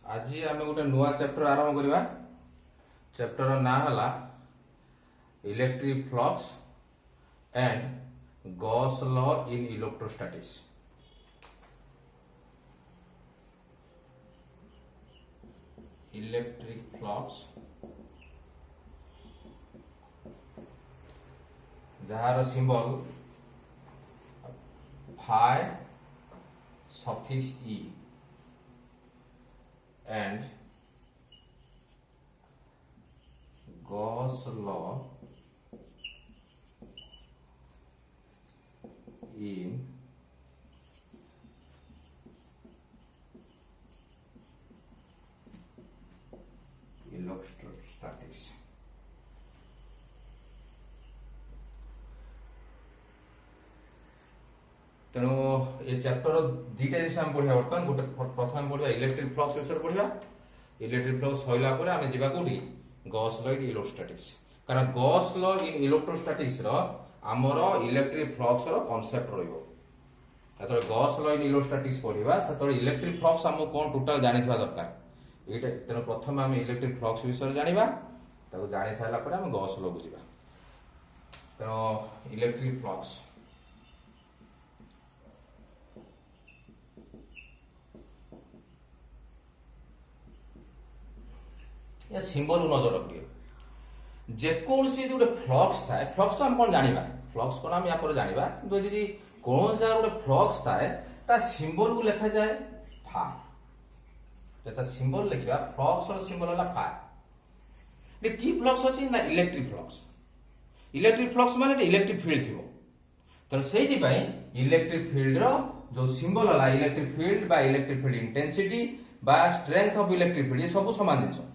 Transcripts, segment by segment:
आज आम गोटे नुआ चैप्टर आरंभ करवा। चैप्टर ना हला electric flux and Gauss law in electrostatics. Electric flux जार symbol phi suffix E and Gauss law in electrostatics। तेणु ये चैप्टर दुईटा जिन आम पढ़ा बर्तमान गोटे प्रथम पढ़ा इलेक्ट्रिक फ्लक्स विषय पढ़ा। इलेक्ट्रिक फ्लक्स सैला पर आम जा कौटी गॉस लॉ इन इलेक्ट्रोस्टैटिक्स। कारण गॉस लॉ इन इलेक्ट्रोस्टैटिक्स आमर इलेक्ट्रिक फ्लक्स कॉन्सेप्ट रही। गॉस लॉ इन इलेक्ट्रोस्टैटिक्स पढ़ा से इलेक्ट्रिक फ्लक्स आमको कौन टोटाल जानी दरकार ये। तेणु प्रथम आम इलेक्ट्रिक फ्लक्स विषय जाना जानी सारापर आम गॉस लॉ बुझा। तेणु इलेक्ट्रिक फ्लक्स या सिंबल नजर रखिए। जेकोसी गोटे फ्लक्स थाए फ्लक्स तो हम कौन जाना फ्लक्स कौन आम यहाँ जाना कि यदि कौन सा गोटे फ्लक्स थाए ता सिंबल को लिखा जाए फाई। जो सिंबल लिखा फ्लक्स सिंबल है फाई। की फ्लक्स अच्छी ना इलेक्ट्रिक फ्लक्स। इलेक्ट्रिक फ्लक्स माने इलेक्ट्रिक फील्ड थी। तेणु से इलेक्ट्रिक फील्ड जो सिंबल है इलेक्ट्रिक फील्ड बा इलेक्ट्रिक फील्ड इंटेंसिटी बा स्ट्रेंथ ऑफ इलेक्ट्रिक फील्ड ये सब सामान जिन।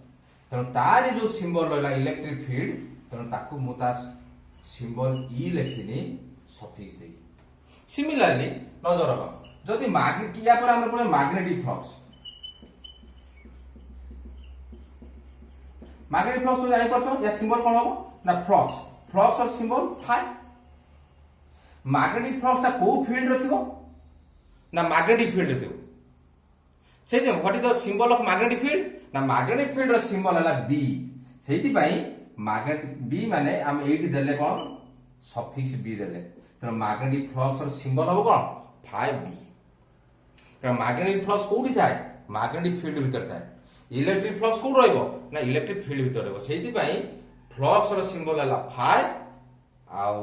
तेणु तार जो सिंबल रहा इलेक्ट्रिक फील्ड तेणु ताकू मुझे सिंबल ई लिखिनी सफिक्स दे। सिमिलरली नजर रख जदि मैग्नेटिक फ्लक्स मैग्नेटिक फ्लक्स तो जानी पारछ या सिंबल कौन हम ना फ्लक्स फ्लक्स और सिंबल फाई। मैग्नेटिक फ्लक्स ता को फील्ड रथिबो ना मैग्नेटिक फील्ड रथिबो। से what is the symbol of magnetic field ना मैग्नेटिक फील्ड रो सिंबल है बी। सेति पई मैग्नेटिक बी माने हम एटी देले कोन सफिक्स बी देले। तो मैग्नेटिक फ्लक्स रो सिंबल हो कोन फाई बी। कारण मैग्नेटिक फ्लक्स कोठी थाए मैग्नेटिक फील्ड भीतर थाए। इलेक्ट्रिक फ्लक्स कोठ रहइबो ना इलेक्ट्रिक फील्ड भीतर रहइबो। सेति पई फ्लक्स रो सिंबल है फाई आउ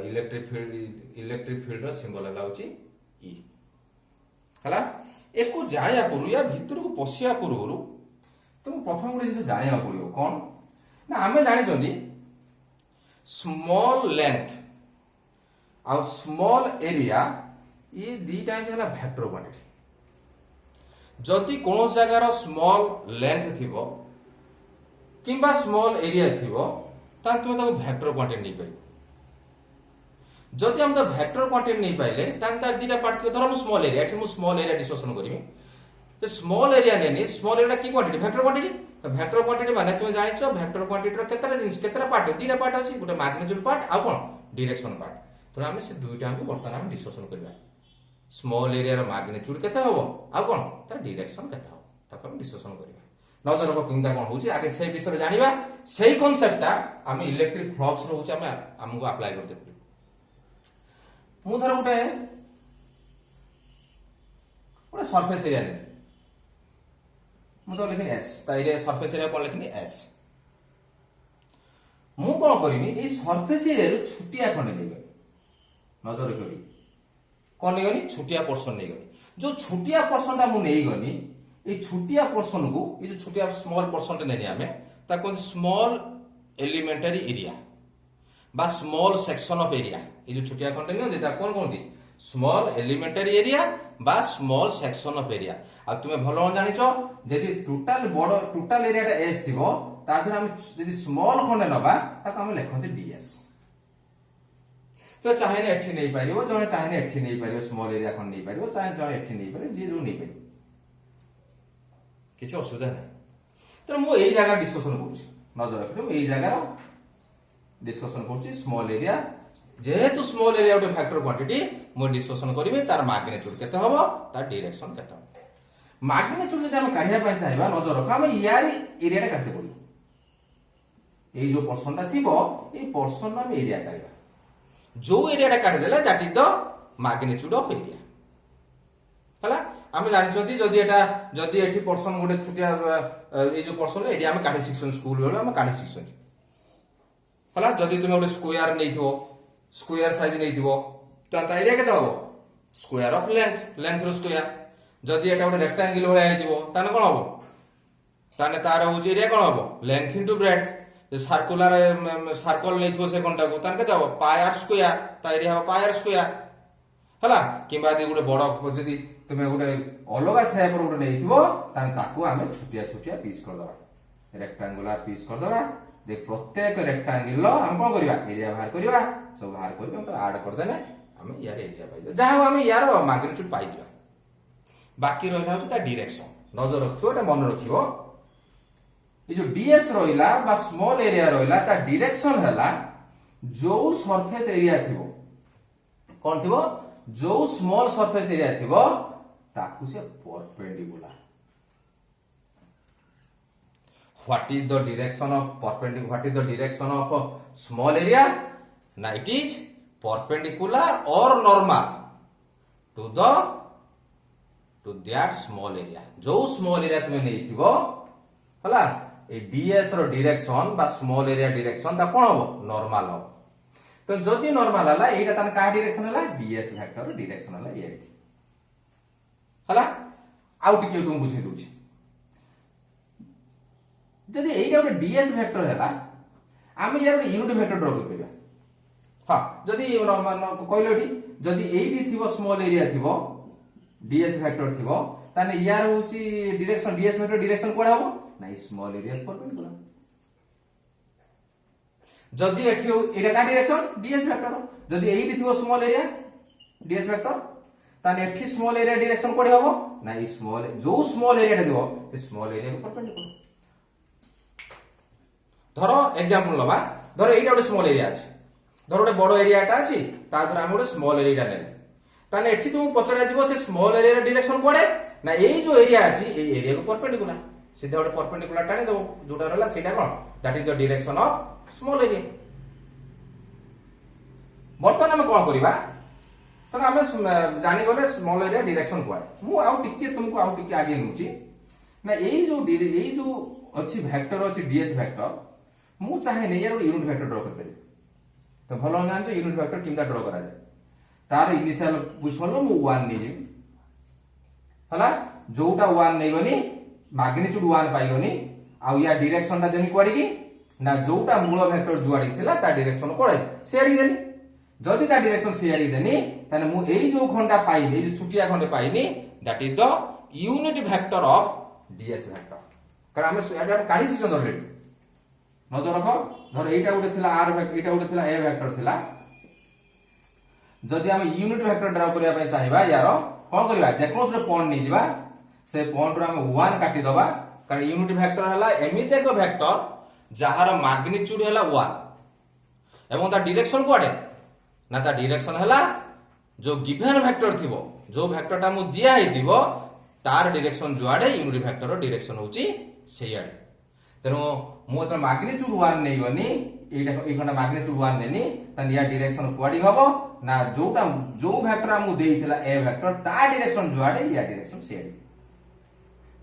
इलेक्ट्रिक फील्ड रो सिंबल है होची ई। हला एको जाया पूर्व या भीतर को पशिया पूर्व तुम प्रथम गोटे जिन जाना पड़ो कौन ना आम जानी स्मॉल लेंथ आ स्मॉल एरिया ये दीटा है वेक्टर क्वांटिटी। जदि कौन जगार स्मॉल लेंथ थी कि स्मॉल एरिया थी तुम वेक्टर क्वांटिटी नहीं पार। जदि हम वेक्टर क्वांटिटी नहीं पाइले तार दीटा पार्ट थी धर स्मॉल एरिया ये स्मॉल एरिया डिस्कशन करी। स्मॉल एरिया नहीं स्मॉल एरिया की क्वांटिटी वेक्टर क्वांटिटी। तो वेक्टर क्वांटिटी माने तुम जानिछ वेक्टर क्वांटिटी रो केतरा जिनिस केतरा पार्ट दीटा पार्ट अछि गोटे मैग्नीट्यूड पार्ट आ कोन डायरेक्शन पार्ट। तो हम से दुईटा को वर्तमान हम डिस्कशन करबा। स्मॉल एरिया रो मैग्नीट्यूड केते होबो आ कोन तार डायरेक्शन केते होबो ताको हम डिस्कशन करबा। नजर रखो किंता कोन होची आगे से विषय जानिबा। सेही कांसेप्टटा हम इलेक्ट्रिक फ्लक्स रो होची हम हमको अप्लाई करते। मुझे गोटे गोटे सरफेस एरिया नहीं मुझे लिखनी एस सरफेस एरिया कौन लिखनी एस। मु कौन करी सरफेस एरिया छुटिया खंडे नहीं गई नजर रखी कौन नहीं गनी छुटिया पोर्सन नहीं गनी। जो छुटिया पोर्सन टा नहीं गनी ये छुटिया पोर्सन को ये जो छुटिया स्मॉल पोर्सन नहीं आम ताको स्मॉल एलिमेंटरी एरिया बा स्मॉल सेक्शन ऑफ एरिया ये जो छुटिया खंडे नहीं कौन कहते स्मॉल एलिमेंटरी एरिया बा स्मॉल सेक्शन ऑफ एरिया। आ तुम भल जानिछ जदि टोटल बड़ टोटल एरिया एस थिबो तार हम जदि स्मॉल खंडे नबा ताको हम लिखते डीएस। तो चाहे एठी नहीं पारिबो जने चाहे एठी नहीं पारिबो स्मॉल एरिया खंड नहीं पारिबो चाहे जने एठी नहीं पारे जे जो नहीं पारिबो किछ असुविधा नहीं। तो मु एई जगह डिस्कशन करूछी नजर रखियो एई जगह डिस्कशन कर स्मॉल एरिया जेहेतु स्मॉल एरिया गोटे फैक्टर क्वांटिटी मु डिस्कशन करी तार मैग्नीट्यूड केते हबो तार डायरेक्शन केते हबो। मैग्नीट्यूड जदि आम काढ़ा चाहिए नजर रख आम यार एरिया काटते पड़ो ये जो पर्सन थी ये पर्सन आम एरिया काढ़ा जो एरिया काटिदेले that is the magnitude of area हला आम जानछथि जदि एटा जदि एठी पर्सन गोटे छुटिया ए जो पर्सन एरिया आम काढी सिक्सन स्कूल बेलो आम काढी सिक्सन हला जदि तुमे गोटे स्क्वायर नैथिबो स्क्वायर साइज नैथिबो त एरिया केते हबो स्क्वायर ऑफ लेंथ रो स्क्वायर जदि एटा गोटे रेक्टेंगल भलिया हेतिबो ताने कोन हबो ताने तार होची एरिया कोन हबो length into breadth circular circle नैथिबो से कोनटा को ताने केते हबो पाई आर स्क्वायर ता एरिया हबो पाई आर स्क्वायर हला किबा दि गोटे बड़ जदि तुमे गोटे अलग शेप रो गोटे नैथिबो ताने ताकू आमे छुटिया छुटिया पीस कर दबा रेक्टेंगुलर पीस कर दबा दे प्रत्येक रेक्टेंगल लो हम कोन करबा एरिया बाहर करबा सब बाहर करबा हम ऐड कर देने हम यार एरिया पाइबा जहा हम यार मैग्नीट्यूड पाइ जिबा बाकी रहला होता ता डायरेक्शन नजर रखियो एटा मन रखियो ये जो डीएस रहिला बा स्मॉल एरिया रहिला ता डायरेक्शन हला जो सरफेस एरिया थिबो कोन थिबो जो स्मॉल सरफेस एरिया थिबो ताकू से perpendicular what is the direction of perpendicular what is the direction of small area ना इट इज परपेंडिकुलर और normal to that small area जो स्मॉल एरिया तुम नहीं थिबो हला ए डीएस रो डायरेक्शन बा स्मॉल एरिया डायरेक्शन ता कोन हबो नॉर्मल हबो तो जदि नॉर्मल हला एटा तन का डायरेक्शन हला डीएस वेक्टर रो डायरेक्शन हला ये हला आउट के तुम बुझे दोछि जदि एटा गोटे डीएस वेक्टर हला आमे यार गोटे यूनिट वेक्टर ड्रा करबा हां जदि कहलो एठी जदि एठी थिबो स्मॉल एरिया थिबो डीएस वेक्टर थिबो ताने यार होची डायरेक्शन डीएस वेक्टर डायरेक्शन कोडा हबो ना स्मॉल एरिया परपेंडिकुलर जदि एठी एटा का डायरेक्शन डीएस वेक्टर जदि एठी थिबो स्मॉल एरिया डीएस वेक्टर ताने एठी स्मॉल एरिया डायरेक्शन कोडा हबो ना स्मॉल जो स्मॉल एरिया थिबो से स्मॉल एरिया को परपेंडिकुलर धरो एग्जांपल लबा धरो एटा गोटे स्मॉल एरिया अछि धरो गोटे बड़ एरियाटा अछि ता द्वारा हम गोटे स्मॉल एरियाटा नेले ताने एठी तुम पचरा जीवो से स्मॉल एरिया डायरेक्शन कोडे ना एई जो एरिया अछि ए एरिया को परपेंडिकुलर सीधा गोटे परपेंडिकुलर टाणी दो जोटा रहला सेटा कोन that is the direction of small area बर्तन हम कोन करिबा तो हम जानि गले स्मॉल एरिया डायरेक्शन कोडे मु आउ टिके तुमको आउ टिके आगे नुची ना एई जो अछि वेक्टर अछि डीएस वेक्टर मु चाहे नै यार यूनिट वेक्टर ड्रा करते तो भलो जान यूनिट वेक्टर किंदा ड्रा करा जाय तार इनिशियल पोजीशन लो मु 1 नै हला जोटा 1 नै गनी मैग्नीट्यूड 1 पाई गनी आ या डायरेक्शन ता देनी कोडी की ना जोटा मूल वेक्टर जुआडी थिला ता डायरेक्शन कोडे सेडी देनी जदी ता डायरेक्शन सेडी देनी तने मु एई जो खंडा पाई ए जो छुटिया खंडे पाइनी that is the unit vector of DS vector कारण हम एटा काढी सिचन धरले नजर रखो धर एटा गोटे थिला आर वेक्टर एटा गोटे थिला ए वेक्टर थिला जदि हम यूनिट वेक्टर ड्रा करिया पय चाहिबा यार कोन करबा जेकोस रे पॉइंट नै जिबा से पॉइंट रो हम 1 काटी दबा कारण यूनिट वेक्टर हला एमिते को वेक्टर जहार मैग्नीट्यूड हला 1 एवं ता डायरेक्शन कोडे ना ता डायरेक्शन हला जो गिवन वेक्टर थिबो जो वेक्टर ता मु दिया हे दिबो तार डायरेक्शन जुआडे यूनिट वेक्टर रो डायरेक्शन होची सेयाडे तेनो मु त मैग्नीट्यूड 1 नै गनी एटा ए खंडा मैग्नीट्यूड 1 नेनी तन या डायरेक्शन कोडी हबो ना जोटा जो वेक्टर मु देइथिला ए वेक्टर ता डायरेक्शन जुआडे या डायरेक्शन सेयाडे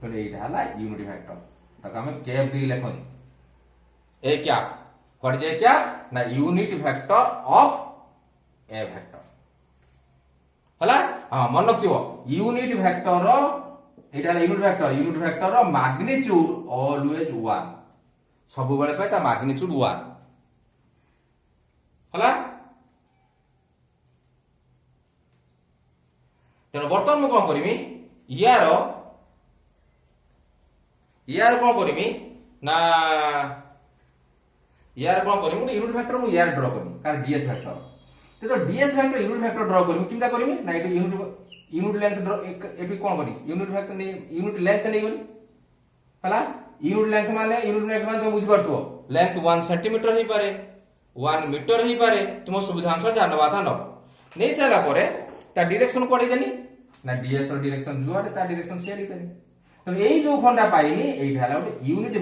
तो एटा हला यूनिट वेक्टर तक हम कैप दी लेखो ए क्या कोड जे क्या ना unit vector of A vector हला हां मन रखियो यूनिट वेक्टर रो एटा यूनिट वेक्टर रो मैग्नीट्यूड ऑलवेज 1 सब बेले पे ता मैग्नीट्यूड 1 हला तेनो बर्तन मु कोन करमी यार कोन करमी ना यार कोन करमी यूनिट वेक्टर मु यार ड्रा करमी कारण डीएस वेक्टर तो DS vector unit vector draw करमी किंदा करमी ना एटू यूनिट लेंथ ड्रा एटू कोन करी यूनिट वेक्टर ने यूनिट लेंथ नै गनी हला यूनिट लेंथ माने तो बुझ परथो लेंथ 1 सेंटीमीटर ही पारे 1 मीटर ही पारे तुम सुविधा अनुसार जानबा था न नै साला परे ता डायरेक्शन कोडी देनी ना डीएस रो डायरेक्शन जुआटे ता डायरेक्शन शेयर करें तो एई जो खंडा पाइनी एई हला गोटे unit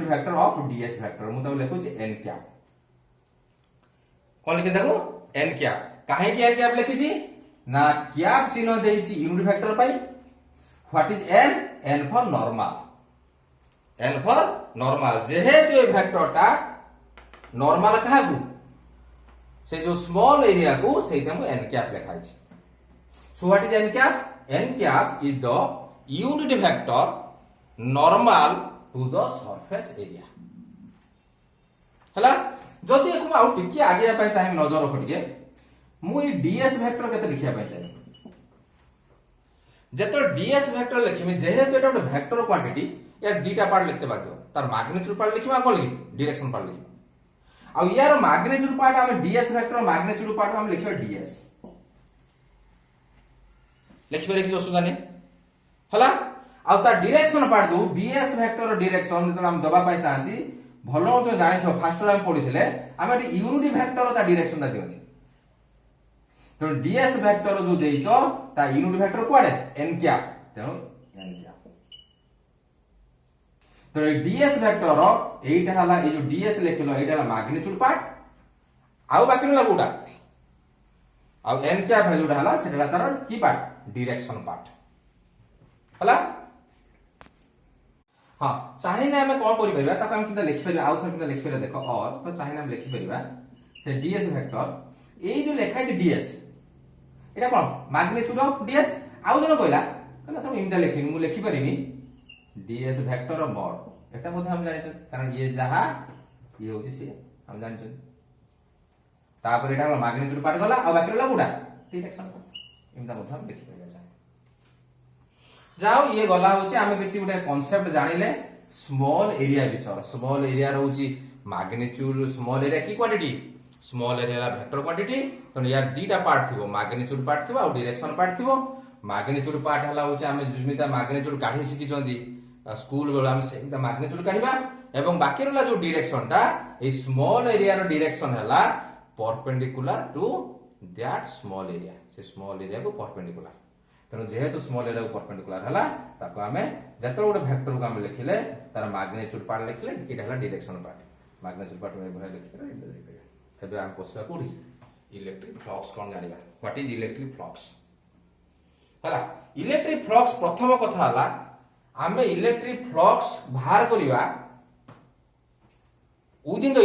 vector of DS vector मु ताको लिखु छी n कैप कोन लिखि ताको n कैप काहे कि n कैप लिखि छी ना कैप चिन्ह देई छी unit vector pi what is n for normal जेहेतु ए वेक्टरटा नॉर्मल कहा को से जो स्मॉल एरिया को सेटा मु n कैप लिखाई छी so what is n cap is the unit vector normal to the surface area हला जदि एकु आउ टिके आगे पाई चाहे नजर रख टिके मु ई ds वेक्टर केते लिखिया पाई चाहे जेतो ds वेक्टर लिखिमे जेहेतु एटा गोटे वेक्टर क्वांटिटी या दीटा पार्ट लिखते बाध्य तार मैग्नीट्यूड पार्ट लिखिमा कोन लिखि डायरेक्शन पार्ट लिखि आ यार मैग्नीट्यूड पार्ट हम ds वेक्टर मैग्नीट्यूड पार्ट हम लिखिबा ds लिखिबा लिखि असुविधा नै हला आ ता डायरेक्शन पार्ट जो ds वेक्टर डायरेक्शन जतो हम दबा पाई चाहती भलो तो जानि थो फास्ट टाइम पढिथिले हम एटी यूनिट वेक्टर ता डायरेक्शन ता दियथि तो ds वेक्टर जो देइछो ता यूनिट वेक्टर कोडे n कैप तेनो n कैप तो ए ds वेक्टर एटा हला ए जो ds लिखलो एटा हला मैग्नीट्यूड पार्ट आउ बाकी रहला कोटा आउ n कैप है जोटा हला सेटा तार की पार्ट डायरेक्शन पार्ट हला हां चाहिए हमें कौन करि परिबा ताको हम किंता लिखि परिबा आउ थर किंता लिखि परिबा देखो और तो चाहिए हम लिखि परिबा से ds वेक्टर ए जो लेखा है ds Etah cone magnitude of ds आउ जनो कहला कहला सब इमदा लिखि मु लिखि परिबी ds वेक्टर ऑफ मॉड एटा बोध हम जानि छ कारण ये जहा ये होची से हम जानि छ तापर एटा मैग्नीट्यूड पार्ट गला आ बाकी रहला गुडा डायरेक्शन इमदा बोध हम लिखि परिबा चाहे जाओ ये गला होची आमे किसी गुटे कांसेप्ट जानिले स्मॉल एरिया विषय स्मॉल एरिया रहउची मैग्नीट्यूड स्मॉल एरिया की quantity small area vector quantity तो यार दीटा पार्ट थिबो मैग्नीट्यूड पार्ट थिबो और डायरेक्शन पार्ट थिबो मैग्नीट्यूड पार्ट हला होची आमे जुमिता मैग्नीट्यूड काढी सिकी चंदी स्कूल बेला हम सेटा मैग्नीट्यूड काढिबा एवं बाकी रहला जो डायरेक्शन ता ए स्मॉल एरिया रो डायरेक्शन हला perpendicular to that small area से स्मॉल एरिया को परपेंडिकुलर तेणु जेहेतु स्मॉल एरिया को परपेंडिकुलर हला ताको हमें जतो गोटे वेक्टर को हम लिखिले तार मैग्नीट्यूड पार्ट लिखिले एटा हला डायरेक्शन पार्ट मैग्नीट्यूड पार्ट में भरा लिखिले एटा लिखिले एबे हम पोसबा कोडी इलेक्ट्रिक फ्लक्स कोन जानिबा व्हाट इज इलेक्ट्रिक फ्लक्स हला इलेक्ट्रिक फ्लक्स प्रथम कथा हला हमें इलेक्ट्रिक फ्लक्स बाहर करिवा विदिन द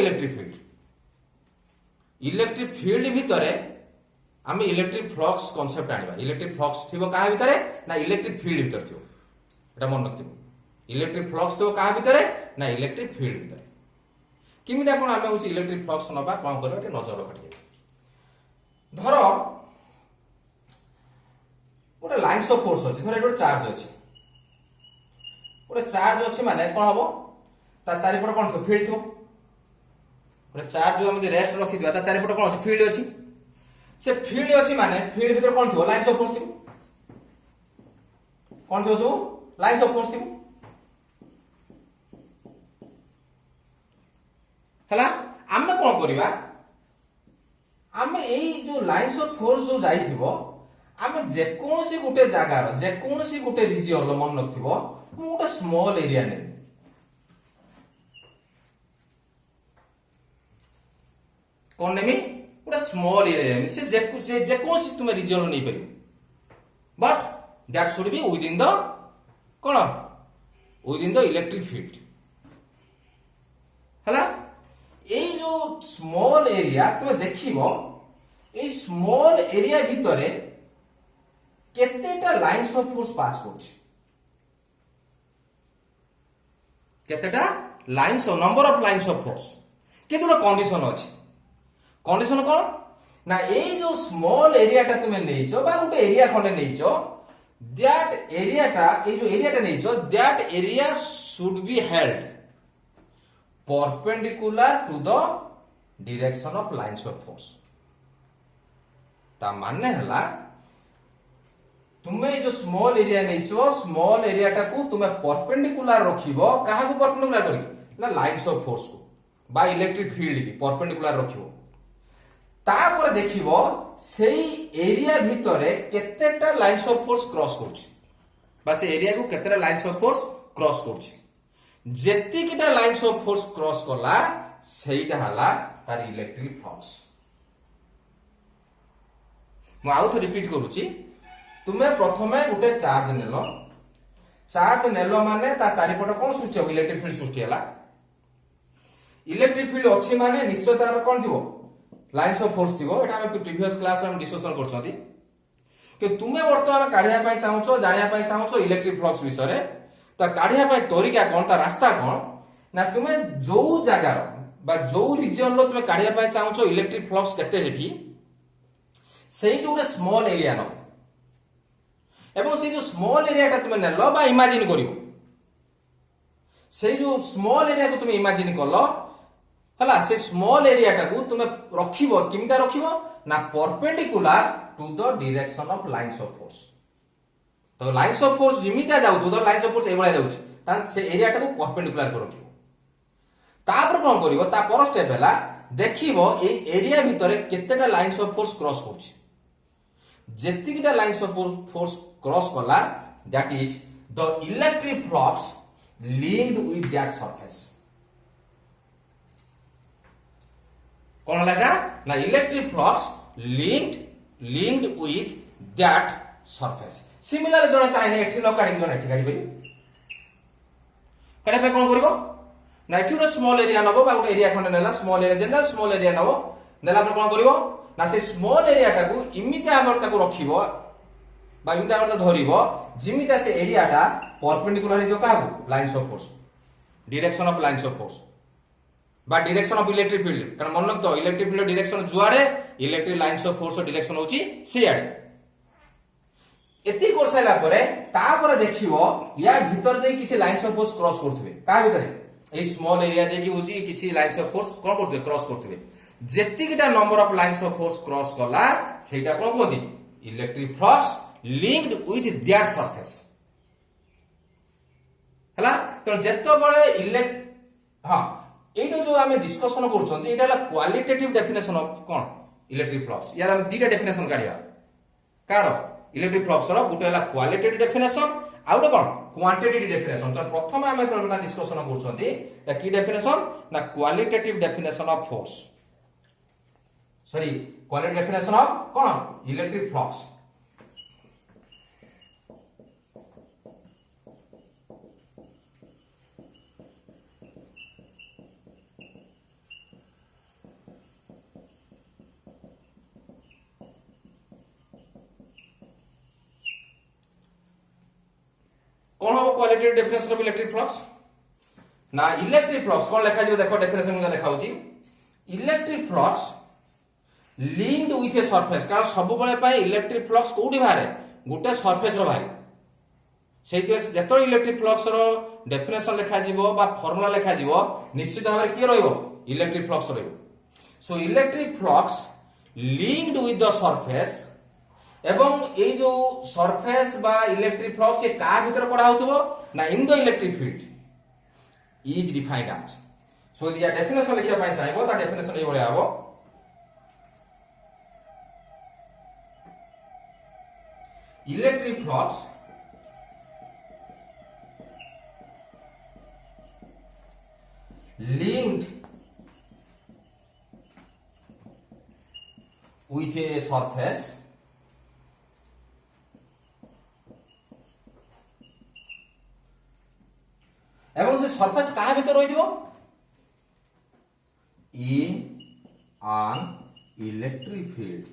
इलेक्ट्रिक फील्ड भितरे आमे इलेक्ट्रिक फ्लक्स कांसेप्ट आनिबा इलेक्ट्रिक फ्लक्स थिबो काहा भितरे ना इलेक्ट्रिक फील्ड भितर थिबो एटा मन रखथिबो इलेक्ट्रिक फ्लक्स थिबो काहा भितरे ना इलेक्ट्रिक फील्ड भितरे किमिदा कोन आमे होची इलेक्ट्रिक फ्लक्स नबा कोन करबा ते नजर रखटिए धरो ओटा लाइन्स ऑफ फोर्स अछि धरो एटा चार्ज अछि ओटा चार्ज अछि माने कोन हबो ता चारि पट कोन फील्ड थिबो ओटा चार्ज जो हम रेस्ट रखि दिबा ता चारि पट कोन अछि फील्ड अछि से फील्ड अछि माने फील्ड भीतर कोन थियो लाइन्स ऑफ फोर्स थियो कोन थियो सो लाइन्स ऑफ फोर्स थियो हला आमे कोन करिबा आमे एई जो लाइन्स ऑफ फोर्स जो जाई थिबो आमे जे कोनसी गुटे जागा रो जे कोनसी गुटे रीजियन लो मन नथिबो मु गोटे स्मॉल एरिया ने कोन नेमी गोटे स्मॉल एरिया से जे कोनसी तुम रीजन नहीं परिबो but that should be within the कोन विदिन द इलेक्ट्रिक फील्ड हला ए जो स्मॉल एरिया तुम देखिबो ए स्मॉल एरिया भितरे केतेटा लाइन्स ऑफ फोर्स पास करछि केतेटा lines of number of lines of force केतेटा कंडीशन अछि कंडीशन कौन ना ए जो स्मॉल एरिया टा तुमे नेइचो बा गोटे एरिया खंडे नेइचो दैट एरिया टा ए जो एरिया टा नेइचो that area should be held perpendicular to the direction of lines of force ता माने हला तुमे जो स्मॉल एरिया नेइचो स्मॉल एरिया टा को तुमे परपेंडिकुलर रखिबो काहा को परपेंडिकुलर करी ना लाइन्स ऑफ फोर्स को बा इलेक्ट्रिक फील्ड की परपेंडिकुलर रखिबो तापर देखिबो सेई एरिया भितरे केतेटा लाइन्स ऑफ फोर्स क्रॉस करछि बा से एरिया को केतेटा लाइन्स ऑफ फोर्स क्रॉस करछि जेतिकिटा लाइन्स ऑफ फोर्स क्रॉस कला सेईटा हला तार इलेक्ट्रिक फ्लक्स मु आउ तो रिपीट करूछि तुमे प्रथमे गुटे चार्ज नेलो माने ता चारिपट कोन सृष्टि हो इलेक्ट्रिक फील्ड सृष्टि हला इलेक्ट्रिक फील्ड अछि माने निश्चय तार कोन थिबो लाइन्स ऑफ फोर्स थिबो एटा हम प्रीवियस क्लास में डिस्कशन करछथि कि तुमे वर्तमान काढिया पय चाहूछो जानिया पय चाहूछो इलेक्ट्रिक फ्लक्स विषय त काढिया पय तरीका कोन ता रास्ता कोन ना तुमे जो जगह बा जो रीजन लो तुमे काढिया पय चाहूछो इलेक्ट्रिक फ्लक्स केते हेठी सेही गुटे स्मॉल एरिया नो एवं से जो स्मॉल एरिया ता तुमे नेलो बा इमेजिन करिवो से जो स्मॉल एरिया को तुमे इमेजिन करलो हला से स्मॉल एरिया टा को तुमे रखिबो किमिता रखिबो ना perpendicular to the direction of lines of force तो लाइन्स ऑफ फोर्स जिमिता जाउ तो लाइन्स ऑफ फोर्स एबळा जाउछ ता से एरिया टा को परपेंडिकुलर कर रखिबो तापर कोन करिवो ता पर स्टेप हला देखिबो ए एरिया भितरे केतेटा लाइन्स ऑफ फोर्स क्रॉस होछि जेतिकिटा लाइन्स ऑफ फोर्स क्रॉस कला that is the electric flux linked with that surface कौन लगा ना electric flux linked with that surface similar जने चाहे एठी न काढी जने एठी काढी बई काढे पे कोन करबो ना एठी रो स्मॉल एरिया नबो बा गोटे एरिया खंड नेला small area general small area नबो नेला पर कोन करबो ना से स्मॉल एरिया टाकू इमिता हमर ताकू रखिबो बा इमिता हमर धरिबो जिमिता से एरिया टा परपेंडिकुलर जो काहू lines of force direction of lines of force बा डायरेक्शन ऑफ इलेक्ट्रिक फील्ड कारण मन तो इलेक्ट्रिक फील्ड डायरेक्शन जुआडे electric lines of force direction होची सियाडे एती कर साइला परे तापर देखिवो या भीतर दे किछि लाइन्स ऑफ फोर्स क्रॉस करथबे का भीतर ए स्मॉल एरिया दे कि होची किछि लाइन्स ऑफ फोर्स कोन करथबे क्रॉस करथबे जेतिकिटा number of lines of force cross कला सेटा कोन कहती electric flux linked with that surface हला तो जेतो बळे हां एटा जो हमें डिस्कशन करछन एटा ला क्वालिटेटिव डेफिनेशन ऑफ कोन इलेक्ट्रिक फ्लक्स यार हम दीटा डेफिनेशन काढिया कार इलेक्ट्रिक फ्लक्स रो गुटे ला क्वालिटेटिव डेफिनेशन आ गुटे कोन क्वांटिटेटिव डेफिनेशन तो प्रथम हमें तो डिस्कशन करछन ता की डेफिनेशन ना qualitative definition of force sorry qualitative definition of कोन इलेक्ट्रिक फ्लक्स कौन हम qualitative definition of electric flux ना इलेक्ट्रिक फ्लक्स कौन लिखा जिवो देखो डेफिनेशन में लिखा होची electric flux linked with a surface कारण सब बळे पाए इलेक्ट्रिक फ्लक्स कोठी बाहरे गुटे सरफेस रो बाहरे सेति जेतो इलेक्ट्रिक फ्लक्स रो डेफिनेशन लिखा जिवो बा फार्मूला लिखा जिवो निश्चित भाबरे की रहइबो इलेक्ट्रिक फ्लक्स रहइबो so electric flux linked with the surface एवं ये जो सरफेस बा इलेक्ट्रिक फ्लक्स ये का भीतर पड़ा होतबो ना in the electric field is defined as सो दिया डेफिनेशन लिखिया पय चाहबो ता डेफिनेशन ए भले आबो electric flux linked with a surface एवं से सरफेस कहा भीतर रही इन an electric field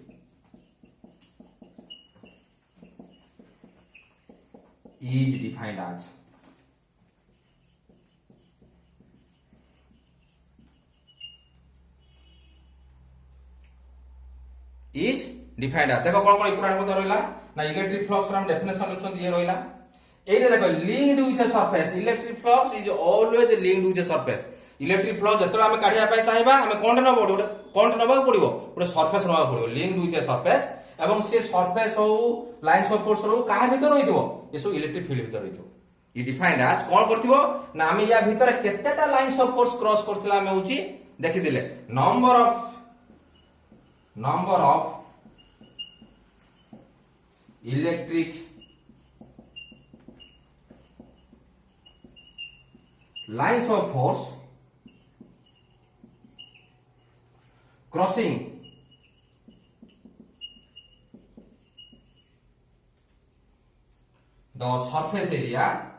is defined as is defined as देखो कौन कौन इम्पोर्टेंट पता रहिला ना इलेक्ट्रिक फ्लक्स रा हम डेफिनेशन लिखछन ये रहिला एने देखो linked with a surface electric flux is always linked with a surface electric flux जतला हम काढिया पाए चाहबा हम कोन नबो गोटे कोन नबा पड़िबो गोटे सरफेस नबा पड़िबो लिंक्ड विथ अ सरफेस एवं से सरफेस हो लाइन्स ऑफ फोर्स हो का भीतर रहितबो ये सब इलेक्ट्रिक फील्ड भीतर रहितबो ये डिफाइंड एज कोन करथिबो ना हम या भीतर केतेटा लाइन्स ऑफ फोर्स क्रॉस करथिला हम होची देखि दिले number of number of electric lines of force crossing the surface area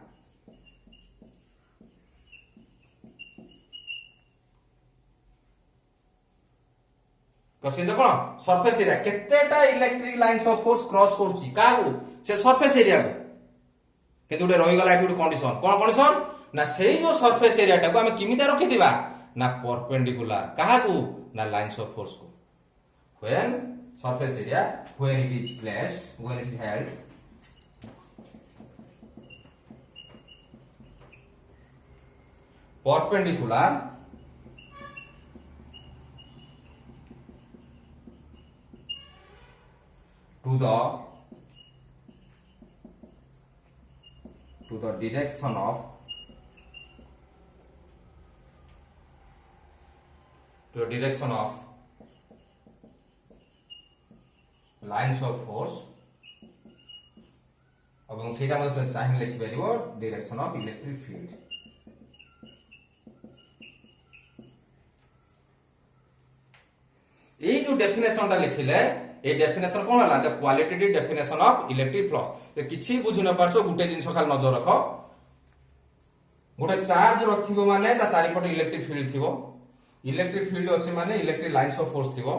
crossing the कौन surface area केतेटा electric lines of force cross करछि काहू से surface area को केते उडे रहि गला एठी उडे कंडीशन कोन कंडीशन ना सेही जो surface area टा को हम किमिता रखि दिबा ना परपेंडिकुलर काहू ना लाइन्स ऑफ फोर्स को when surface area when it is placed when it is held perpendicular to the direction of lines of force এবং সেটা মধ্যে তুমি চাইলে লিখি পারিব direction of electric field এই যে ডেফিনেশনটা লিখিলে এই ডেফিনেশন কোন হলা the qualitative definition of electric flux তো কিছু বুঝি ন পারছো গুটে জিনিস খালি নজর রাখ গোটে চার্জ রখিবো মানে তা চারিপটে ইলেকট্রিক ফিল্ড থিবো ইলেকট্রিক ফিল্ড আছে মানে ইলেকট্রিক লাইন্স অফ ফোর্স থিবো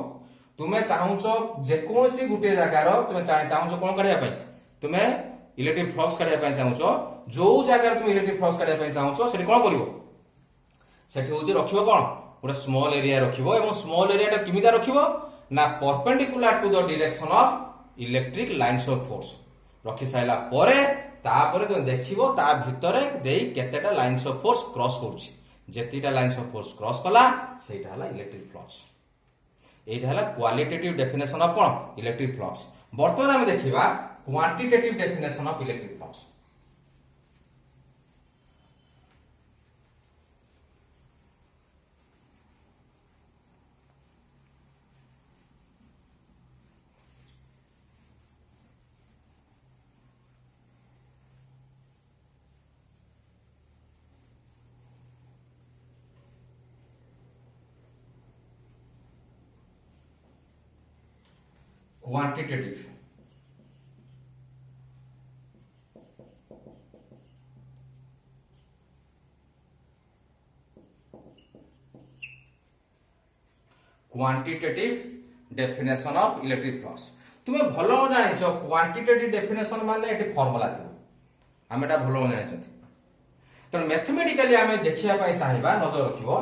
তুমি চাহুছ যে কোনসি গুটে জায়গার তুমি চাহুছ কোন কাঢ়িয়া পাই তুমি ইলেকট্রিক ফ্লক্স কাঢ়িয়া পাই চাহুছ जो জায়গার তুমি ইলেকট্রিক ফ্লক্স কাঢ়িয়া পাই চাহুছ সেটি কোন করিব সেটি হচ্ছে রখিবো কোন গোটে স্মল এরিয়া রখিবো এবং স্মল এরিয়াটা কিমিতা রখিবো না perpendicular to the direction of electric lines of force रखि साइला परे तापरे तुम देखिबो ता भितरे देई केतेटा लाइन्स ऑफ फोर्स क्रॉस करछि जेतिटा लाइन्स ऑफ फोर्स क्रॉस कला सेटा हला इलेक्ट्रिक फ्लक्स एटा हला क्वालिटेटिव डेफिनेशन ऑफ कोन इलेक्ट्रिक फ्लक्स वर्तमान हम देखिबा quantitative definition of electric flux quantitative definition of electric flux तुमे भलो जानिछ क्वांटिटेटिव डेफिनेशन माने एटी फार्मूला थिबो हम एटा भलो जानिछथि त मैथमेटिकली हम देखिया पय चाहिबा नजर रखिबो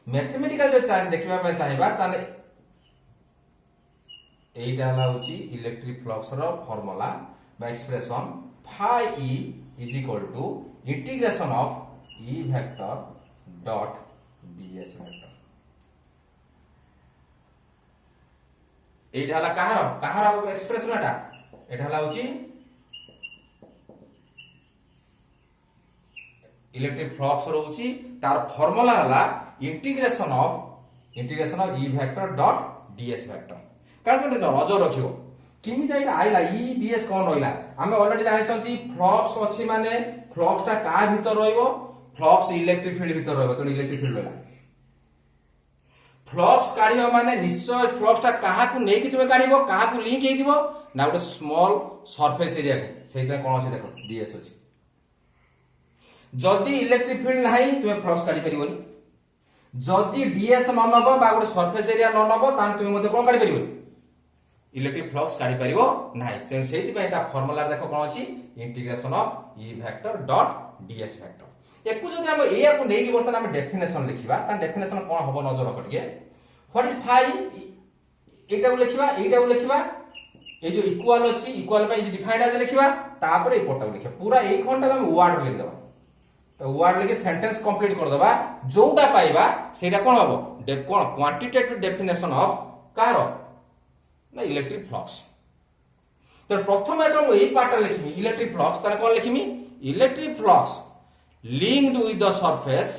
मैथमेटिकल जो देखिबा पय चाहिबा ताने এইটা হলা হচ্ছে ইলেকট্রিক ফ্লক্স র ফর্মুলা বা expression phi e is equal to integration of E vector dot ds vector এইটা হলা কাহার এক্সপ্রেশন এটা হলা হচ্ছে ইলেকট্রিক ফ্লক্স র হচ্ছে তার ফর্মুলা হলা integration of E vector dot ds vector कारण नजर रखियो किमिता एटा आइला ई डीएस कोन होइला हमें ऑलरेडी जानिछंती फ्लक्स अछि माने फ्लक्स ता का भीतर रहइबो फ्लक्स इलेक्ट्रिक फील्ड भीतर रहइबो तो इलेक्ट्रिक फील्ड होइला फ्लक्स काढियो माने निश्चय फ्लक्स ता काहा को नै कि तुमे काढिबो काहा को लिंक हेदिबो ना उडे स्मॉल सरफेस एरिया को सेटा कोन अछि देखो डीएस अछि जदी इलेक्ट्रिक फील्ड नाही तुमे फ्लक्स काढि परिबोनी जदी डीएस न नबो बा उडे सरफेस एरिया न नबो तान तुमे मते कोन काढि परिबोनी इलेक्ट्रिक फ्लक्स काढि परिबो नाही सेति पय ता फार्मूला देखो कोन अछि integration of E vector dot ds vector एकु जदि हम ए को नेकी बर्तन हम डेफिनेशन लिखिबा ता डेफिनेशन कोन हबो नजर रखिए व्हाट इज phi एटा को लिखिबा ए जो इक्वल अछि इक्वल पय डिफाइंड आज लिखिबा तापर ए पोटा लिखिबा पूरा ए खंडा हम वर्ड लिख देबा तो वर्ड लिखि सेंटेंस कंप्लीट कर देबा जोटा पाइबा सेटा कोन हबो कोन क्वांटिटेटिव डेफिनेशन ऑफ कार ना इलेक्ट्रिक फ्लक्स तो प्रथम तो यही पार्ट लिखमी इलेक्ट्रिक फ्लक्स तारे कोन लिखमी electric flux linked with the surface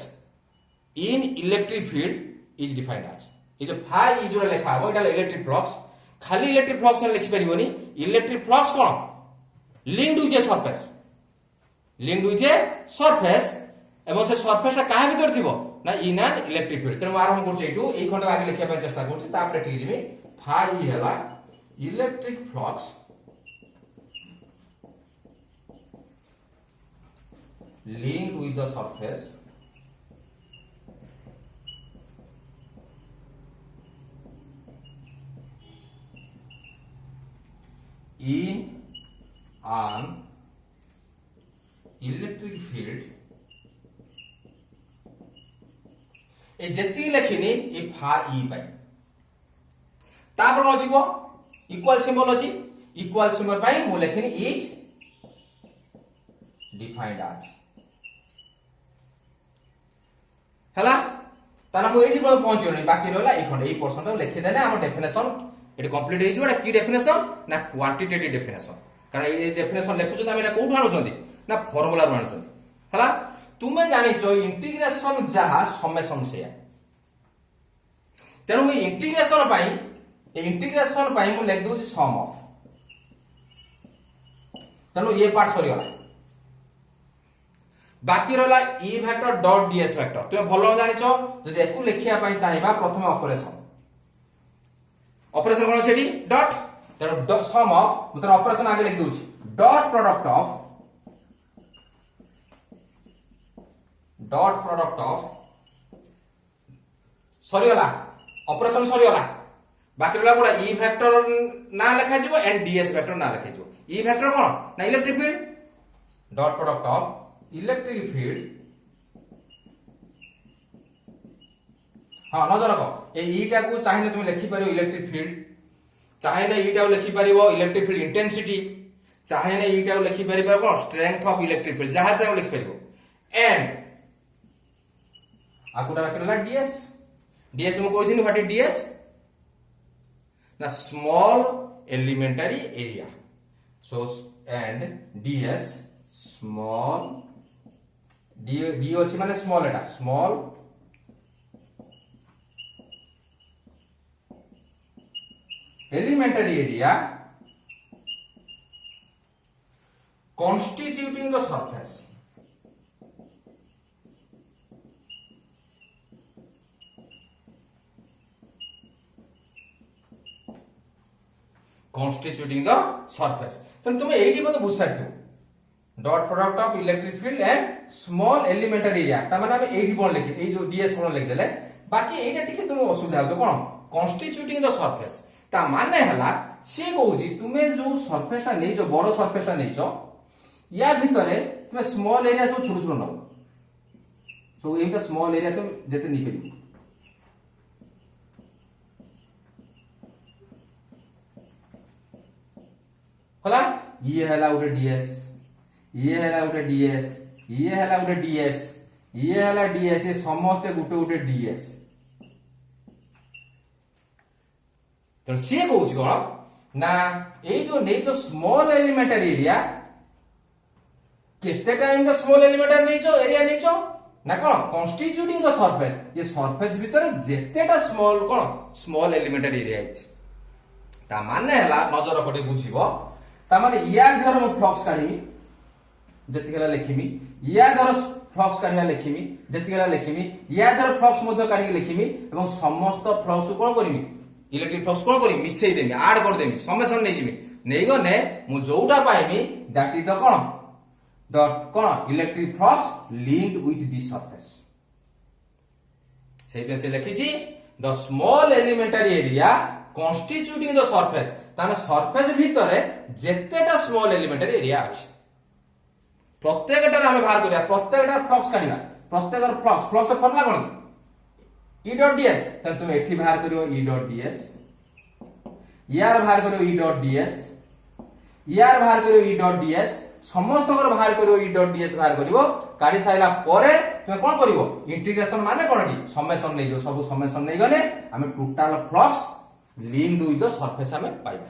in electric field is defined as ये जो फाई जो लेखा हो एटा इलेक्ट्रिक फ्लक्स खाली इलेक्ट्रिक फ्लक्स लिखि परिबोनी इलेक्ट्रिक फ्लक्स कोन linked with a surface linked with a surface एवं से सरफेस कहा भीतर थिबो ना इन एन इलेक्ट्रिक फील्ड तेणु आरंभ करछे एठू एई खंड आगे लिखिया ପାଇଁ चेष्टा करछी तापर ठीक जिमी फाई हैला electric flux linked with the surface in an electric field ए जति लिखिनी ए फा ई पाई तापर अछि को इक्वल सिंबल अछि इक्वल सिंबल पाई मु लिखिनी इज डिफाइंड एज हला ताना मु एठी पर पहुंची नै बाकी रहला ए खंड ए पर्सन लिखि देने हम डेफिनेशन एटी कंप्लीट हे जो की डेफिनेशन ना क्वांटिटेटिव डेफिनेशन कारण ए डेफिनेशन लिखु छ हम एटा कोठु आनु छथि ना फार्मूला रो आनु छथि हला तुमे जानि छ इंटीग्रेशन जहा समेशन से तेनु इंटीग्रेशन पाई मु लिख दउ सम ऑफ तेनु ये पार्ट सरी गला बाकी रहला ई वेक्टर डॉट डीएस वेक्टर तुमे भलो जानि छ जदि एकु लिखिया पाई चाहिबा प्रथम ऑपरेशन ऑपरेशन कोन छेडी डॉट तेनु सम ऑफ मतलब ऑपरेशन आगे लिख दउ डॉट प्रोडक्ट ऑफ सरी गला ऑपरेशन सरी गला बाकी रहला कोडा ई वेक्टर ना लिखा जिवो एंड डीएस वेक्टर ना लिखा जिवो ई वेक्टर कोन ना electric field dot product of electric field हाँ नजर रख एटा को चाहिए तुम लिखि पारियो इलेक्ट्रिक फील्ड चाहिए एटा लिखि पारियो इलेक्ट्रिक फील्ड इंटेंसिटी चाहिए एटा लिखि पारियो कोन स्ट्रेंथ ऑफ इलेक्ट्रिक फील्ड जहां चाहिए लिखि पारियो एंड आकुटा बाकी डीएस डीएस मु कहिथिनि व्हाट इज डीएस ना small elementary area so and DS small D अछि माने small Etah small elementary area constituting the surface constituting the surface तो तुम्हें एटी मत बुझ सकते dot product of electric field and small elementary area ता माने हम एटी कोन लिखि ए जो डीएस कोन लिख देले बाकी एटा टिके तुम असुविधा हो कोन constituting the surface ता माने हला से कहूजी तुमे जो सरफेस नै जो बड़ सरफेस नै जो या भितरे तुमे स्मॉल एरिया सब छोट छोट न सो एटा स्मॉल एरिया तुम जते नि पेली हला ये हला उटे डीएस ये हला उटे डीएस ये हला उटे डीएस ये हला डीएस ये समस्त गुटे गुटे डीएस तो सी कहूँ कौन ना ये जो नहीं जो स्मॉल एलिमेंटरी एरिया केते टाइम द स्मॉल एलिमेंटरी नहीं जो एरिया नहीं जो ना कौन कॉन्स्टिट्यूटिंग द सरफेस ये सरफेस भीतर जेतेटा स्मॉल कौन स्मॉल एलिमेंटरी एरिया है ता माने हला नजर रखटे बुझिबो ता माने या घर मु फ्लक्स काढिमी जतिकला लिखिमी या घर फ्लक्स काढिया लिखिमी जतिकला लिखिमी या घर फ्लक्स मध्ये काढि लिखिमी एवं समस्त फ्लक्स कोन करिमी इलेक्ट्रिक फ्लक्स कोन करी मिसई देमी ऐड कर देमी समेशन नै जिमी नै गने मु जोउटा पाइमी दैट इज द कोन डॉट कोन electric flux linked with this surface सेही पे से लिखि छी the small elementary area constituting the surface ताने सरफेस भितरे जेतेटा स्मॉल एलिमेंटरी एरिया अछि प्रत्येकटा हम बाहर करिया प्रत्येकटा फ्लक्स काढिबा प्रत्येकर फ्लक्स फॉर्मूला कोन E डॉट ds तब तुम एठी बाहर करियो E डॉट ds यार बाहर करियो E डॉट ds यार बाहर करियो E डॉट ds समस्त कर बाहर करियो E डॉट ds बाहर करियो काढी साइला परे तुम कोन करियो इंटीग्रेशन माने कोन की समेशन नै जो सब समेशन नै गने हम total flux linked with the surface हमें पाइबा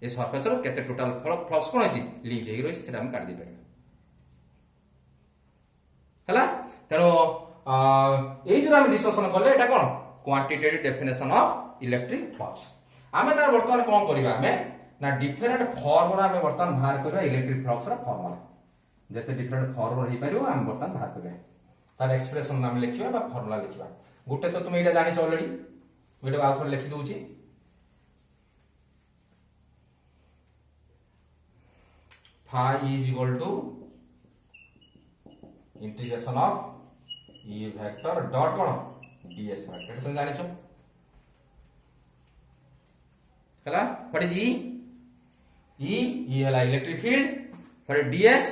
ए सरफेस रो केते टोटल फ्लक्स कोन अछि लिंक हेइ रहि सेटा हम काढ दि पाइबा हला तेरो एई जो हम डिस्कशन करले एटा कोन quantitative definition of electric flux. आमे तार वर्तमान कोन करिबा आमे ना डिफरेंट फॉर्मुला में वर्तमान बाहर करबा इलेक्ट्रिक फ्लक्स रा फॉर्मुला जते डिफरेंट फॉर्मुला हे पारियो हम वर्तमान बाहर करबा तार एक्सप्रेशन नाम लिखिबा बा फॉर्मुला लिखिबा। गुटे तो तुम एटा जानि छ ऑलरेडी वीडियो आउथर लिखि दोछि phi is equal to integration of E vector dot cone ds vector तुम जानि छ हला व्हाट इज E हला electric field what is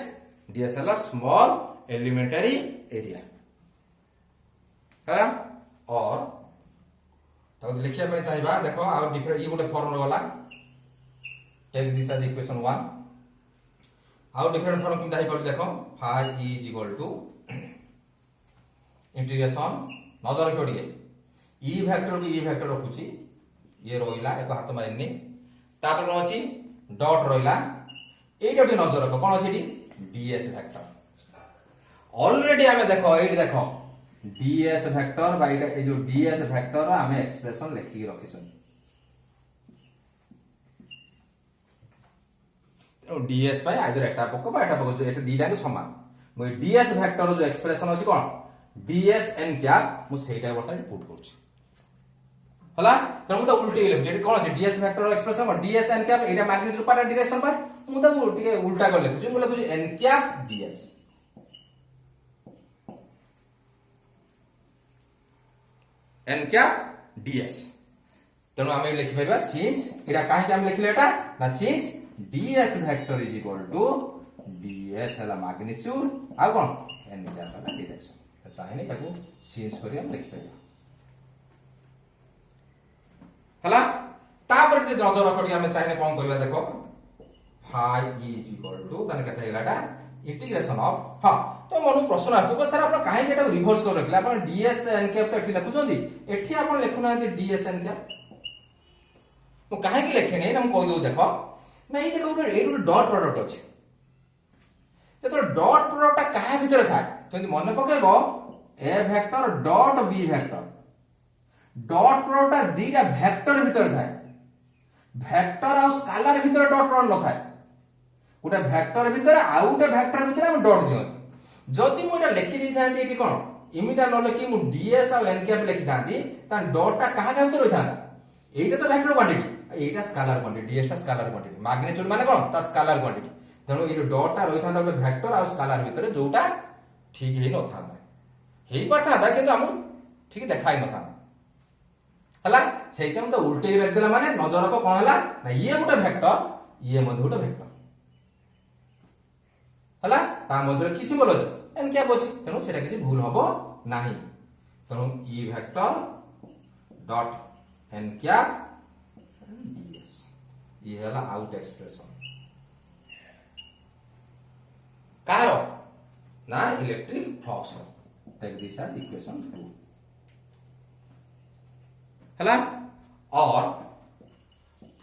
ds हला स्मॉल एलिमेंटरी एरिया हला और तो लिखिया पे चाहिबा देखो आउ डिफरेंट ये गोटे फॉर्मुला वाला टेक दिस एज इक्वेशन 1 आउ डिफरेंट फॉर्म किंदा हे पर देखो phi is equal to integration नजर रखियो दिए E वेक्टर की E वेक्टर रखुची ये रोइला एको हाथ मारनी तापर कोन अछि डॉट रोइला एटा भी नजर रखो कोन अछि ds वेक्टर ऑलरेडी हमें देखो एट देखो ds वेक्टर बाय ए जो ds वेक्टर हमें एक्सप्रेशन लिखि रखिसन तो ds बाय आइदर एटा पको बा एटा पको जो एटा दीटा के समान मो ds वेक्टर जो एक्सप्रेशन अछि कोन ds n क्या मु सेटा वर्तन पुट करछि हला त मु त उल्टी लिख जे कोन अछि ds vector expression ds n क्या एटा मैग्नीट्यूड पर डायरेक्शन पर मु त उल्टी उल्टा कर लिखु मु लिखु n क्या ds n क्या ds तेनु आमे लिखि परबा सिंस एटा काहे हम लिखले एटा ना since ds vector is equal to ds हला मैग्नीट्यूड आ कोन n क्या हला डायरेक्शन तो चाहे ताको सिंस करी हम लिखि परबा हला तापर जे नजर रखडी हम चाहे कोन करबा देखो phi is equal to तने कथा हेलाटा इंटीग्रेशन ऑफ हां तो मनु प्रश्न आस्तु सर आपण काहे केटा रिवर्स कर रखला आपण ds n कैप तो एठी लिखुछंदी एठी आपण लिखु ना ds n कैप मु काहे कि लिखे नै ना मु कहि दउ देखो ना ई देखो ए डॉट प्रोडक्ट अछि तो डॉट प्रोडक्ट काहे भीतर था तो मन पकेबो a vector dot b vector dot product दीटा वेक्टर भीतर था वेक्टर आ स्केलर भीतर डॉट प्रोडक्ट न था गोटे वेक्टर भीतर आ गोटे वेक्टर भीतर हम डॉट दियो जदि मु एटा लिखि दै थांती एटी कोन इमिटा न लिखि मु ds आ n कैप लिखि थांती ता डॉट ता कहा भीतर होई थांता एटा तो वेक्टर क्वांटिटी एटा स्केलर क्वांटिटी ds ता स्केलर क्वांटिटी मैग्नीट्यूड माने कोन ता स्केलर क्वांटिटी तेनो ए डॉट ता होई थांता गोटे वेक्टर आ स्केलर भीतर जोटा ठीक हे न थांता हेई पठाता किंतु हम ठीक देखाई न थांता हला सेइते हम तो उल्टे रख देला माने नजर को कोन हला ना ये गोटे वेक्टर ये मधे गोटे वेक्टर हला ता मधे की सिंबल अछि n कैप अछि तेनो सेटा किछि भूल हबो नाही तेनो E vector dot n cap ds ये हला आउट एक्सप्रेशन कारो ना electric flux take this as equation 2 हला और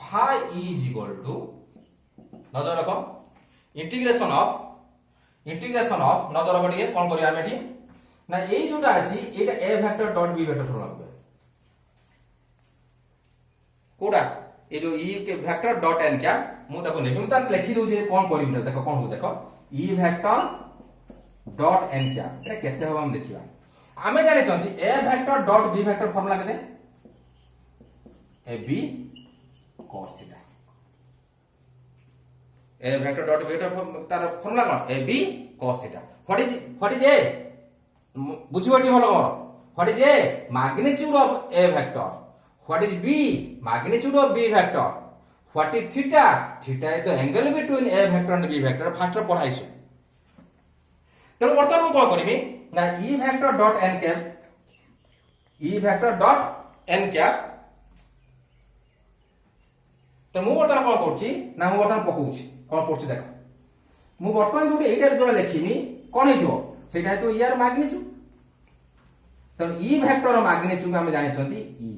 phi is equal to नजर रखो इंटीग्रेशन ऑफ नजर रखो ଟିକେ कोन करिया मेठी ना एई जोटा अछि एटा a vector dot b vector form होबे कोडा ए जो e के वेक्टर डॉट n क्या मु ताको नेबे त लिखि दउ जे कोन करिम देखो कोन हो देखो e वेक्टर डॉट n क्या एटा केते हो हम देखिबा आमे जाने चंदी a vector dot b vector formula केते ab cos theta a vector dot b vector तार फार्मूला कोन ab cos theta what is a बुझिबटी भलो what is a magnitude of a vector what is b magnitude of b vector what is theta theta is the angle between a vector and b vector first पढाइसु तो वर्तमान मु कोन करबी ना e vector dot n cap तो मु वर्तमान कोन करछि ना मु वर्तमान पकोछि कोन करछि देखो मु वर्तमान जोटे एटा जोड़ा लिखिनी कोन हेतिबो सेटा हेतो यार मैग्नीट्यूड तो e वेक्टर मैग्नीट्यूड हम जानि छथि e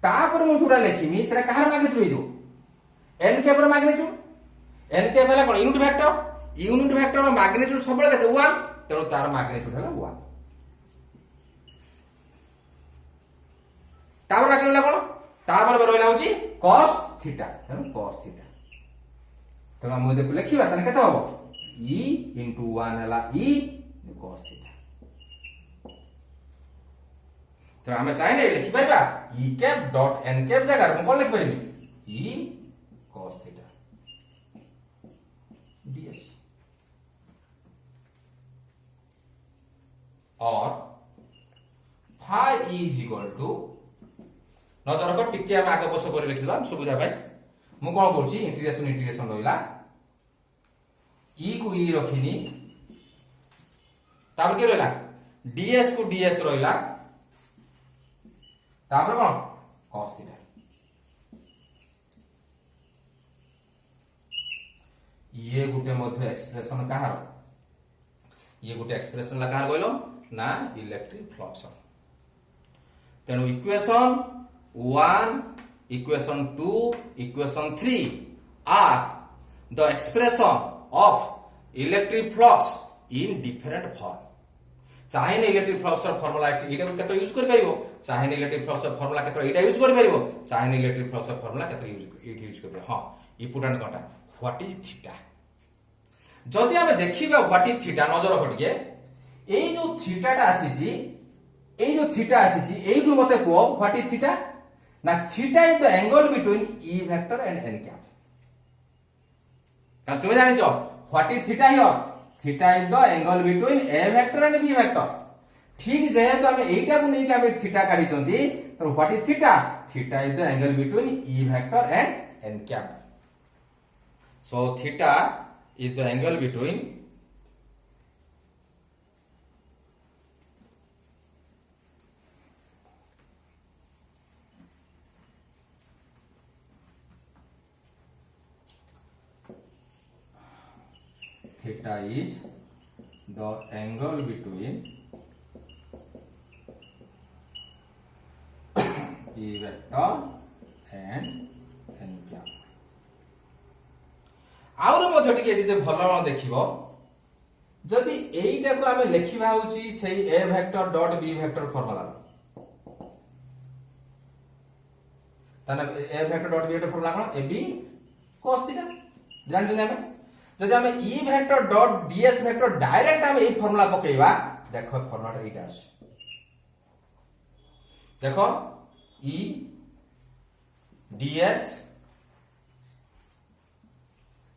तापर मु जोड़ा लिखिनी सेटा कहार मैग्नीट्यूड हेतिबो n कैप रो मैग्नीट्यूड n कैप हला कोन यूनिट वेक्टर मैग्नीट्यूड सबले केते 1 तेनो तार मैग्नीट्यूड हला 1 तापर बाकी रहला कोन तापर रहला होची cos थीटा तेणु cos थीटा तेणु हम देखो लिखिबा तने केते हो e into 1 हला e cos थीटा तो हमें चाहिए लिखि परिबा e cap dot n cap जगह हम कोन लिखि परिबी e cos थीटा ds और phi is equal to नजर रख टिके हम आगे पछ कर लिखिबा सुविधा भाई मु कोन करछि इंटीग्रेशन रहिला e को e रखिनी तापर के रहिला ds को ds रहिला तापर कोन cos थीटा ये गुटे मध्ये एक्सप्रेशन कहार ये गुटे एक्सप्रेशन ला कहार कहलो ना इलेक्ट्रिक फ्लक्स तेनु equation 1 equation 2 equation 3 are the expression of electric flux in different form चाहे इलेक्ट्रिक फ्लक्स फॉर्मूला एटा केतो यूज कर परिबो चाहे इलेक्ट्रिक फ्लक्स फॉर्मूला केतो एटा यूज कर परिबो चाहे इलेक्ट्रिक फ्लक्स फॉर्मूला केतो यूज कर हां इंपोर्टेंट कोटा व्हाट इज थीटा जदि हमें देखिबा व्हाट इज थीटा नजर रखिए एई जो थीटाटा आसीची एई जो थीटा आसीची एई जो मते को व्हाट इज थीटा ना theta is the angle between e vector and n cap का तुम जानि छो what is theta here theta is the angle between a vector and b vector ठीक जेहेतु हमें एटा को नहीं हमें थीटा काढी चंदी तो what is theta theta is the angle between e vector and n cap so theta is the angle between theta is the angle between e vector and n cap आउर मध्ये टिके यदि भल देखिबो जदि एइटा को हमें लिखिबा होची सेही a vector dot b vector formula तने a vector dot b vector formula कोन ab cos थीटा जान जने हमें जदि हमें e vector dot ds vector direct हमें ए फार्मूला पकेइबा देखो फार्मूला एइटा आछ देखो e ds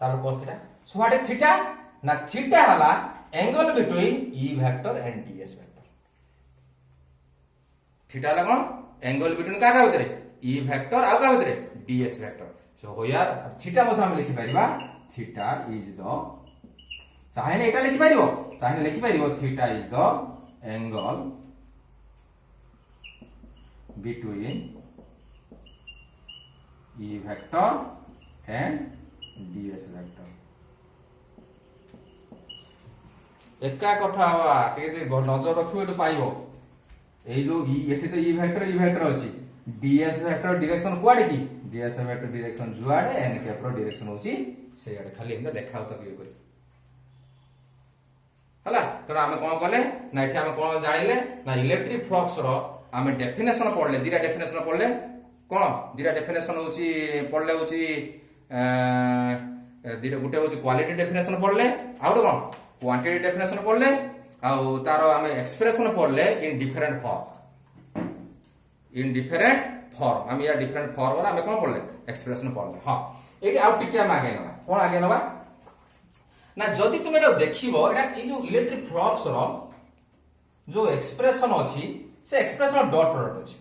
तापर cos theta so what is theta ना थीटा हला angle between e vector and ds vector theta हला कोन एंगल बिटवीन का भीतर e वेक्टर आ का भीतर ds वेक्टर सो हो यार थीटा मत हम लिखि परिबा थीटा इज द चाहे ने एटा लिखि परिबो चाहे लिखि परिबो theta is the angle between e vector and ds vector एका कथा हवा टे नजर रखियो एटु पाइबो ए जो e एठी तो e वेक्टर अछि ds वेक्टर डायरेक्शन कुआडे की ds वेक्टर डायरेक्शन जुआडे n कैप रो डायरेक्शन होची से आडे खाली एंदा लेखा होता कियो करी हला तो हम कोन कले ना एठी हम कोन जानिले ना इलेक्ट्रिक फ्लक्स रो हम डेफिनेशन पढले दिरा डेफिनेशन पढले कोन दिरा डेफिनेशन होची पढले होची दिरा गुटे होची क्वालिटी डेफिनेशन पढले आ गुटे कोन क्वांटिटी डेफिनेशन पढले आ तारो हम एक्सप्रेशन पढले इन डिफरेंट फॉर्म हम या डिफरेंट फॉर्म और हम कोन पढले एक्सप्रेशन पढले हां एटी आउ टिके हम आगे नबा कोन आगे नबा ना जदि तुम एटा देखिबो एटा ए जो इलेक्ट्रिक फ्लक्स रो जो एक्सप्रेशन अछि से एक्सप्रेशन डॉट प्रोडक्ट अछि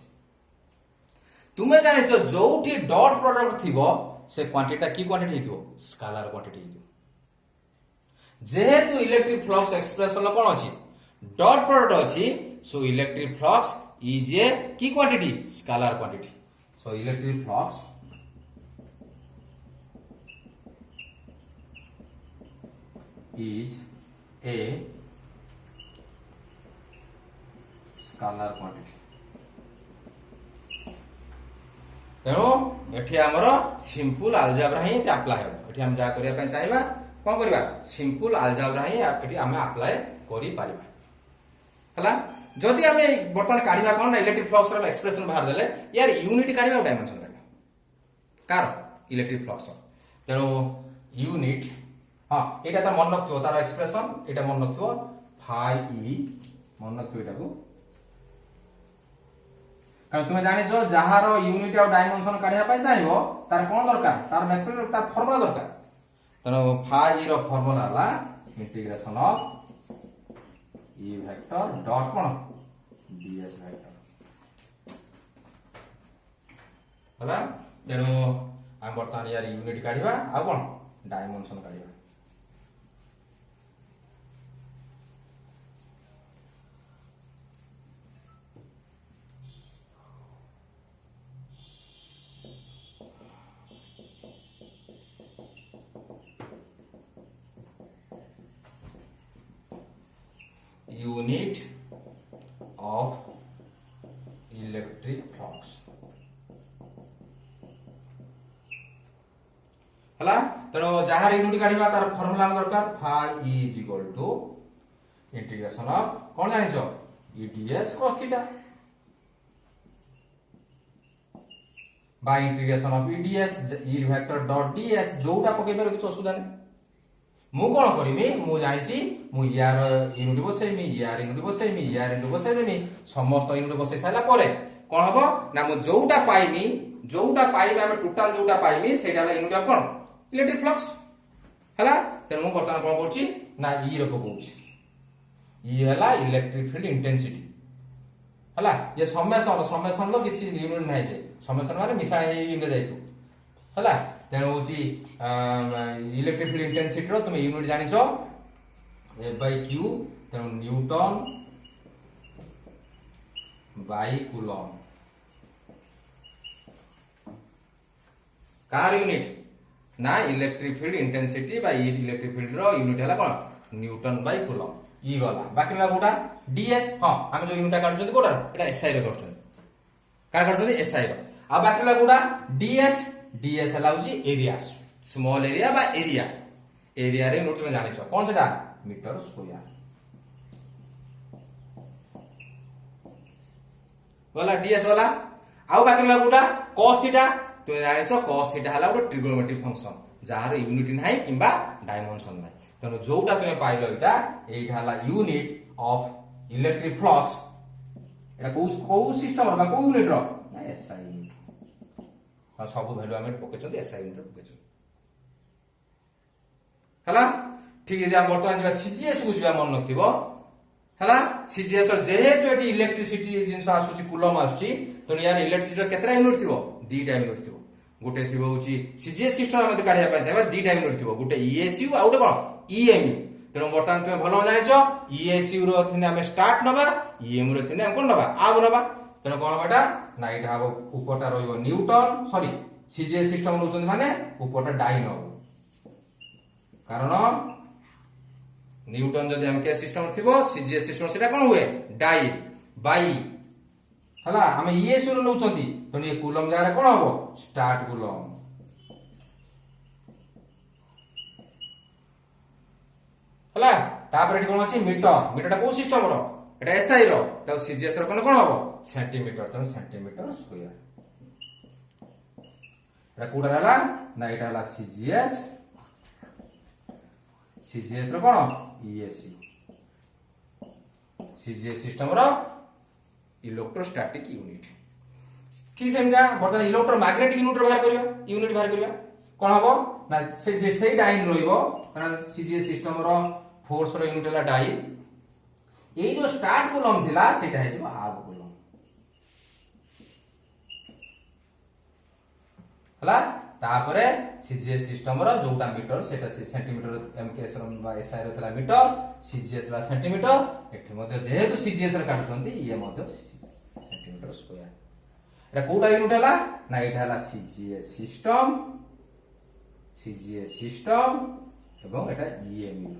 तुमे जाने छ जोठी डॉट प्रोडक्ट थिबो से क्वांटिटी की क्वांटिटी हितो स्केलर क्वांटिटी हितो जेहेतु इलेक्ट्रिक फ्लक्स एक्सप्रेशन ल कोन अछि डॉट प्रोडक्ट अछि so electric flux is a की quantity scalar quantity so electric flux is a scalar quantity तेणु एठी हमर सिंपल अलजेब्रा ही अप्लाई हो एठी हम जा करिया पे चाहिबा कोन करबा सिंपल अलजेब्रा ही एठी हम अप्लाई करि पारिबा हला जदि आम बर्तमान काढ़ा कौन ना इलेक्ट्रिक फ्लक्स एक्सप्रेशन बाहर देले यार यूनिट काढ़ा डायमेंशन काढ़ा कार इलेक्ट्रिक फ्लक्स तेणु यूनिट हाँ यहाँ तो मन रखो तार एक्सप्रेशन यहाँ मन रखो फाइ ई मन रखो यहाँ कारण तुम्हें जानिच जार यूनिट आ डायमेंशन काढ़ा चाहिए तार कौन दरकार तार मैथमेटिक्स तार फॉर्मूला दरकार तेणु फाइ ई फॉर्मूला है integration of E vector dot कौन डीएस वेक्टर हला तेणु आम बर्तमान यार यूनिट काढ़ा आ कौन डायमेंशन काढ़ा यूनिट ऑफ इलेक्ट्रिक फ्लक्स हला तेणु जहाँ यूनिट काढ़ा तार फॉर्मूला दरकार phi E is equal to integration of कौन जानिछ E ds cos theta by integration of E ds E vector dot ds जोटा पकई पार किछ असुविधा नहीं मु कौन करमी मु जानी मु यार यूनिट बसैमी यार यूनिट बसैमी यार यूनिट बसैदेमी समस्त यूनिट बसै सारा परे कौन हम ना मु जोटा पाइमी आम टोटाल जोटा पाइमी सेटा यूनिट ऑफ कौन इलेक्ट्रिक फ्लक्स हला तेणु मु बर्तमान कौन करूची ना ई रो पकाउची ई हला इलेक्ट्रिक फील्ड इंटेंसिटी हला ये समेसन लो किछि यूनिट नाही जे समेसन माने मिसाणी यूनिट जाइथु हला तेणु हूँ इलेक्ट्रिक फील्ड इंटेंसिटी रो तुम यूनिट जानिछ F by Q तेणु न्यूटन बाय कूलम कार यूनिट ना electric field intensity by electric field रो यूनिट हला कोन न्यूटन बाय कूलम ई गला बाकी ला कोटा डीएस हां हम जो यूनिट काढछन कोटा एटा एसआई रे करछन कार करछन एसआई रो आ बाकी ला कोटा डीएस डीएस हलाउची एरिया स्मॉल एरिया बा एरिया रे यूनिट में जानिछ कोन सेटा मीटर स्क्वायर वाला डीएस वाला आउ बाकी ला कोटा cos थीटा तुम जानिछ cos थीटा हला ଗୋଟେ ट्रिगोनोमेट्रिक फंक्शन जहार यूनिट नाही किबा डायमेंशन नाही तनो जोटा तुमे पाइलो एटा हला यूनिट ऑफ इलेक्ट्रिक फ्लक्स एटा को सिस्टम रो को यूनिट रो एसआई यूनिट सब वैल्यू आम पकड़ एसआई यूनिट पकड़ हला ठीक है बर्तमान जा सीजीएस को जा मन नथिबो हला सीजीएस जेहेतु एटी इलेक्ट्रिसिटी जिंस आसुची कूलम आसुची तो यार इलेक्ट्रिसिटी केतरा यूनिट थिबो दीटा यूनिट थिबो गोटे थिबो होची सीजीएस सिस्टम हम काढिया पय चाहबा दीटा यूनिट थिबो गोटे ईएसयू आ गोटे कोन ईएमयू तेनो बर्तमान तुमे भलो जानिछो ईएसयू रो थिने हम स्टार्ट नबा ईएमयू रो थिने हम कोन नबा आब नबा तेनो कोन बेटा ना इटा हबो ऊपरटा रहिबो न्यूटन सॉरी सीजीएस सिस्टम नउचन माने ऊपरटा डाई नबो कारण न्यूटन जदि हम के सिस्टम थिबो सीजीएस सिस्टम सेटा कोन हुए डाई बाई हला हम ईएसयू रो नउचंती तो ये कूलम जारे कोन हबो स्टार्ट कूलम हला तापर एटी कोन अछि मीटरटा को सिस्टम रो एटा एसआई रो त सीजीएस रो कोन हबो सेंटीमीटर तो सेंटीमीटर स्क्वायर एटा कोडा हला ना एटा हला सीजीएस रो कोन ईएसयू सीजीएस सिस्टम रो इलेक्ट्रोस्टैटिक यूनिट ठीक सेमजा बर्तमान इलेक्ट्रोमैग्नेटिक यूनिट बाहर करिया कोन हबो ना से डाइन रहिबो कारण सीजीएस सिस्टम रो फोर्स रो यूनिट हला डाइन ए जो स्टार्ट कूलम थिला सेटा हे जो हाफ कूलम हला तापरे सीजीएस सिस्टम रो जोटा मीटर सेटा सेंटीमीटर एमकेएस रो बा एसआई रो थला मीटर सीजीएस ला सेंटीमीटर एठी मध्ये जेहेतु सीजीएस रे काढुछंती ये मध्ये सेंटीमीटर स्क्वायर एटा कोटा यूनिट हला ना एटा हला सीजीएस सिस्टम एवं एटा ईएमयू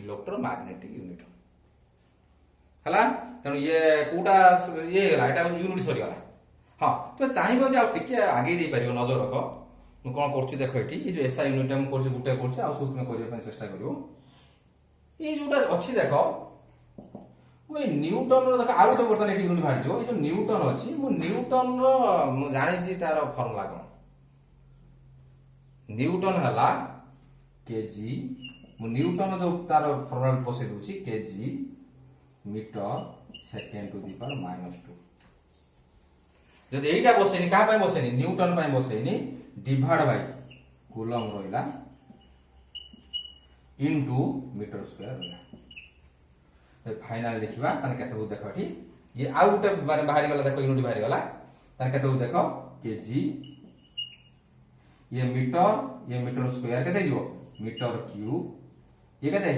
इलेक्ट्रोमैग्नेटिक यूनिट हला तनो ये कोटा ये हला एटा यूनिट सरी गला हां तो चाहिबो जे आ टिके आगे दे परियो नजर रखो मु कोन करछि देखो एठी ये जो एसआई यूनिट हम करछि गुटे करछि आ सब तुमे करियो पय चेष्टा करियो ये जोटा अच्छी देख मुझे न्यूटन देख आउ गोटे बर्तमान ये यूनिट बाहर जो न्यूटन अच्छी मु न्यूटन मु जानी तार फर्मुला कौन न्यूटन है केजी मु न्यूटन जो तार फर्मुला बसई दूची kg metre second to the power -2 जदि एटा बसैनी कहा पाई बसैनी न्यूटन पाई बसैनी डिवाइड बाय कूलम रहिला इनटू मीटर स्क्वायर रहिला फाइनल देखिबा तने केते हो देखो ठी ये आउ गोटे माने बाहरी गला देखो यूनिट बाहरी गला तने केते हो देखो केजी ये मीटर स्क्वायर केते जीवो मीटर क्यूब ये केते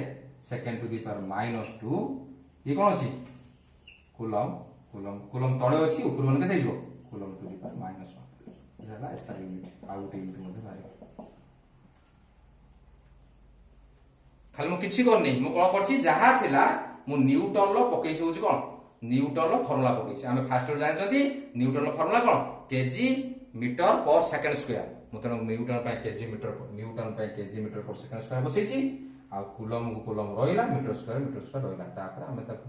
सेकेंड टू दी पावर -2 ये कौन अच्छी कूलम कूलम कूलम तले अच्छी ऊपर मन केते जीवो कूलम टू दी पावर -1 ହେଲା एसआई यूनिट आउ गोटे यूनिट मध्ये बाहरी खाली मु किछि करनी मु कोन करछि जहा थिला मु न्यूटन लो पकेइछि होछि कोन न्यूटन लो फार्मूला पकेइछि आमे फास्ट जानि जति न्यूटन लो फार्मूला कोन केजी मीटर पर सेकंड स्क्वायर मु तन न्यूटन पाई केजी मीटर पर सेकंड स्क्वायर बसैछि आ कूलम रहिला मीटर स्क्वायर रहिला तापर आमे तक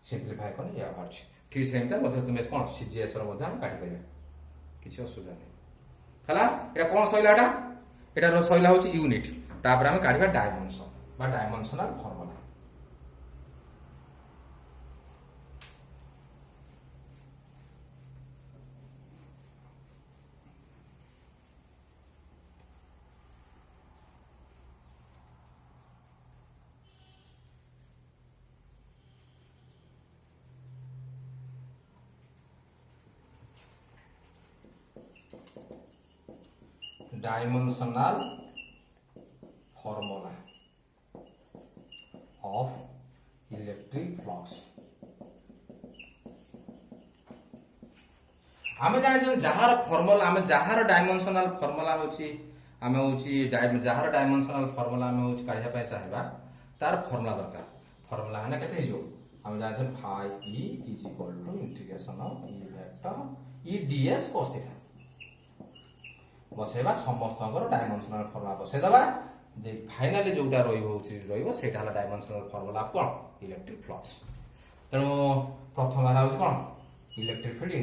सिंपलीफाई करनी या बाहर ठीक सेम ता मध्ये तुमे कोन सीजीएस रो मध्ये हम काटि परिया किछि असुविधा नै हला एटा कोन सइलाटा एटा रो सइला होछि यूनिट तापर आमे काढिबा डायमेंशन बा dimensional formula dimensional formula of electric flux आमे जाने जहार फॉर्मूला आमे जहार डायमेंशनल फॉर्मूला होची आमे होची जहार डायमेंशनल फॉर्मूला आमे होची काढिया पय चाहबा तार फॉर्मूला दरकार फॉर्मूला हने केते जो आमे जाने phi E is equal to integration of E vector E ds cos theta बसेबा समस्त डायमेंशनल फॉर्मूला बसेदबा जे फाइनली जोटा रहिबो सेटा हला डायमेंशनल फॉर्मूला कोन इलेक्ट्रिक फ्लक्स तेनो प्रथम हला होछ कोन इलेक्ट्रिक फील्ड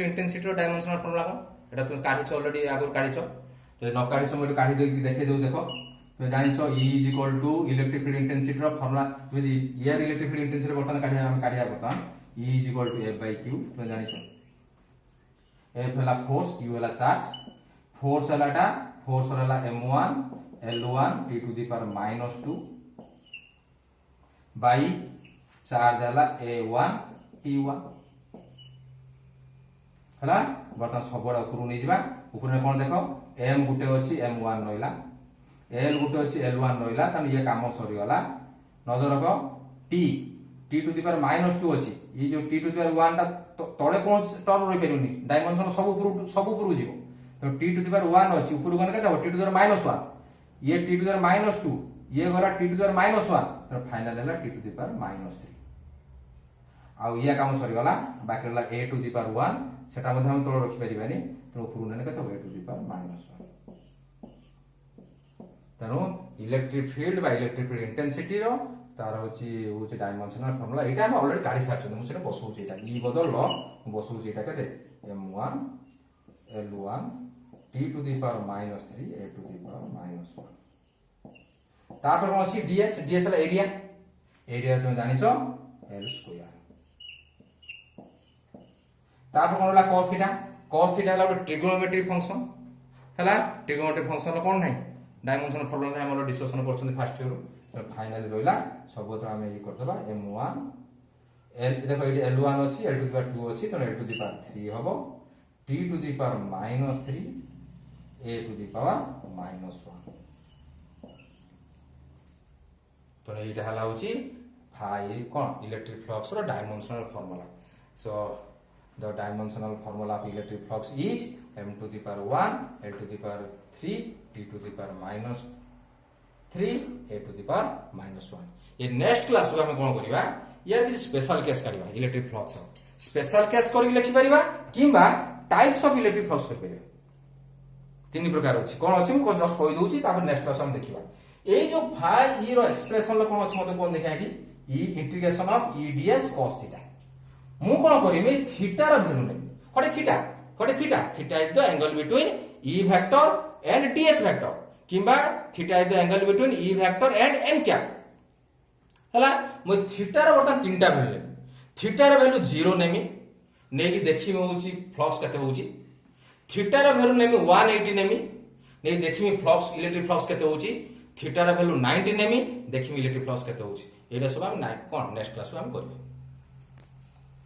इंटेंसिटी रो डायमेंशनल फॉर्मूला कोन एटा तुम काढिछ ऑलरेडी आगुर काढिछ जे न काढिछ मोटे काढि देई देखे देउ देखो तुम जानिछ E is equal to electric field intensity रो फॉर्मूला तुम यार इलेक्ट्रिक फील्ड इंटेंसिटी बर्तन काढिया बर्तन E is equal to F/Q तुम जानिछ F हला फोर्स Q हला चार्ज फोर्स हला m1 l1 t to the power -2 by charge हला a1 t1 हला बर्तन सबडा ऊपर नै जिबा ऊपर ने कोन देखो m गुटे अछि m1 नइला l गुटे अछि l1 नइला तन ये काम सरी गला नजर रखो t टू दी पावर -2 अछि ई जो t टू दी पावर 1 ता तळे कोन टर्म रहि पेरुनी डायमेंशन सब ऊपर जिवो तो t टू दी पावर 1 अछि ऊपर गने के t टू दी पावर -1 ये t टू दी पावर -2 ये गला t टू दी पावर -1 तो फाइनल हला t टू दी पावर -3 आ ये काम सरी गला बाकी हला a टू दी पावर 1 सेटा मध्ये हम तळ रखि परिबानी तो ऊपर गने के a टू दी पावर -1 तनो इलेक्ट्रिक फील्ड बा इलेक्ट्रिक फील्ड इंटेंसिटी रो तार होची डायमेंशनल फार्मूला एटा हम ऑलरेडी काढी सारछु मु सेटा बसौची एटा ई बदल लो बसौची एटा केते m1 l1 t to the power -3 a to the power -1 तापर कोन अछि ds ला एरिया तुम जानिछो l स्क्वायर तापर कोन हला cos थीटा हला ट्रिगोनोमेट्रिक फंक्शन हला ट्रिगोनोमेट्रिक फंक्शन कोन नै डायमेंशनल फार्मूला हम डिस्कशन करछन फर्स्ट ईयर तो फाइनल रहिला सब तो हम ये करदबा m1 l देखो ये l1 अछि l टू दी पावर 2 अछि तो l टू दी पावर 3 हबो t to the power -3 a to the power -1 तो एटा हला होची फाई कोन इलेक्ट्रिक फ्लक्स रो dimensional formula so the dimensional formula of electric flux is m to the power 1 l to the power 3 t to the power -3 a to the power -1 ये next class में हम कोन करिबा यार कि special case करिबा electric flux special case करि लिखि परिबा किबा types of electric flux करि परिबा तीन प्रकार अछि कोन अछि हम जस्ट कहि दोछि तापर नेक्स्ट क्लास हम देखिबा এই যে ফাই ই র এক্সপ্রেশন কোন আছে মতে কোন দেখা এটি E integration of E ds cos theta মু কোন করিমি থিটা র ভ্যালু নেমি কটে theta theta is the angle between E vector and ds vector কিংবা theta is the angle between E vector and n cap হলা মু থিটা র বর্তমান তিনটা ভ্যালু নেমি থিটা র ভ্যালু 0 নেমি নেকি দেখিমি হଉଛି ফ্লক্স কেতে হଉଛି থিটা র ভ্যালু নেমি 180 নেমি নেই দেখিমি ফ্লক্স ইলেক্ট্রিক ফ্লক্স কেতে হଉଛି থিটা র ভ্যালু 90 নেমি দেখিমি ইলেক্ট্রিক ফ্লক্স কেতে হଉଛି এইটা সব আমি কোন নেক্সট ক্লাস আমি করব।